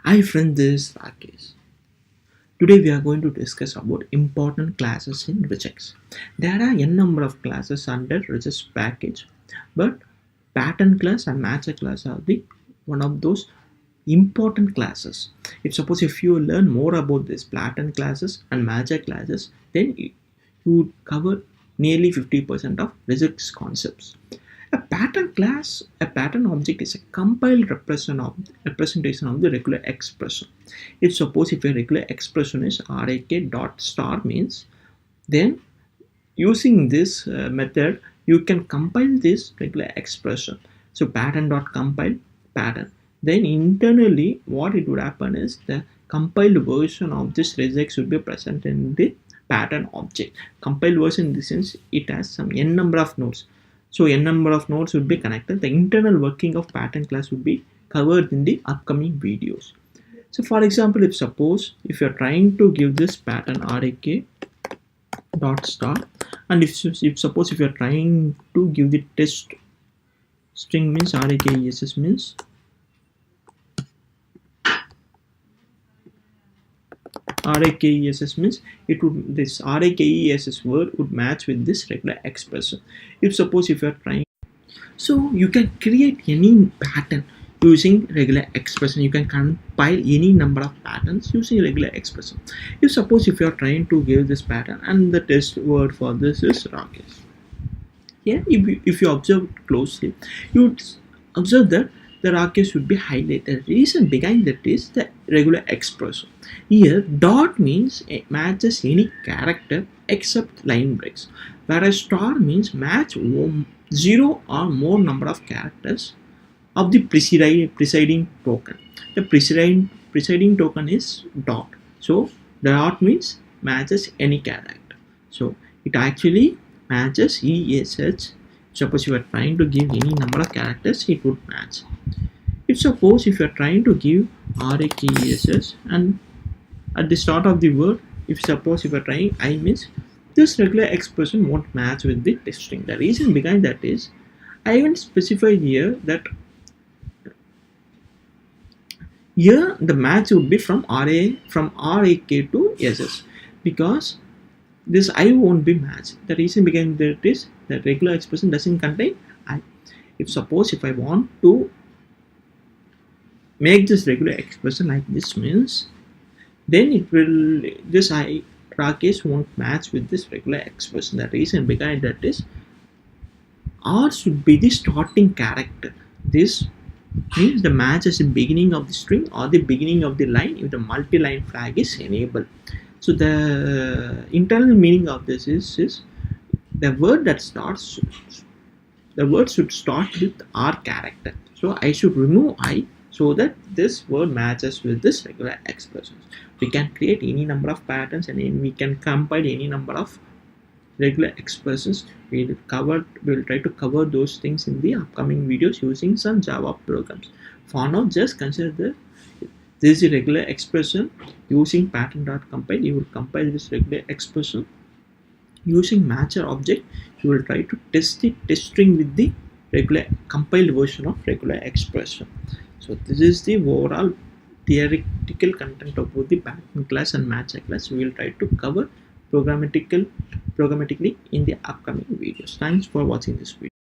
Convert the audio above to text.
Hi friend, this is Rakesh. Today we are going to discuss about important classes in regex. There are n number of classes under regex package, but pattern class and matcher class are the one of those important classes. If you learn more about these pattern classes and matcher classes, then you would cover nearly 50% of regex concepts. A pattern object is a compiled representation of the regular expression. If a regular expression is rak dot star means, then using this method you can compile this regular expression. So pattern dot compile pattern. Then internally what it would happen is the compiled version of this regex would be present in the pattern object. Compiled version in the sense it has some n number of nodes. So n number of nodes would be connected. The internal working of pattern class would be covered in the upcoming videos. So for example, if you're trying to give this pattern rak dot star, and if you're trying to give the test string means rakess means rakess means this rakess word would match with this regular expression. If you're trying, so you can create any pattern using regular expression. You can compile any number of patterns using regular expression. If you are trying to give this pattern and the test word for this is Rakesh. Here, if you observe closely, you would observe that the Rakesh should be highlighted. The reason behind that is the regular expression. Here, dot means it matches any character except line breaks, whereas star means match 0 or more number of characters of the presiding token. The presiding token is dot. So dot means matches any character. So it actually matches ESH. Suppose you are trying to give any number of characters, it would match. If you are trying to give RAKESS and at the start of the word, if you are trying I means this regular expression won't match with the test string. The reason behind that is I haven't specified here that here the match would be from RAK to SS, because this I won't be matched. The reason behind that is that regular expression doesn't contain I. If I want to make this regular expression like this means, then it will this I Rakesh won't match with this regular expression. The reason behind that is R should be the starting character. This means the match is the beginning of the string or the beginning of the line if the multi-line flag is enabled. So the internal meaning of this is the word should start with R character. So I should remove I so that this word matches with this regular expressions. We can create any number of patterns and we can compile any number of regular expressions. We'll try to cover those things in the upcoming videos using some Java programs. For now, just consider this is a regular expression. Using pattern.compile, you will compile this regular expression. Using matcher object, you will try to test the test string with the regular compiled version of regular expression. So this is the overall theoretical content of both the pattern class and matcher class. We will try to cover programmatically in the upcoming videos. Thanks for watching this video.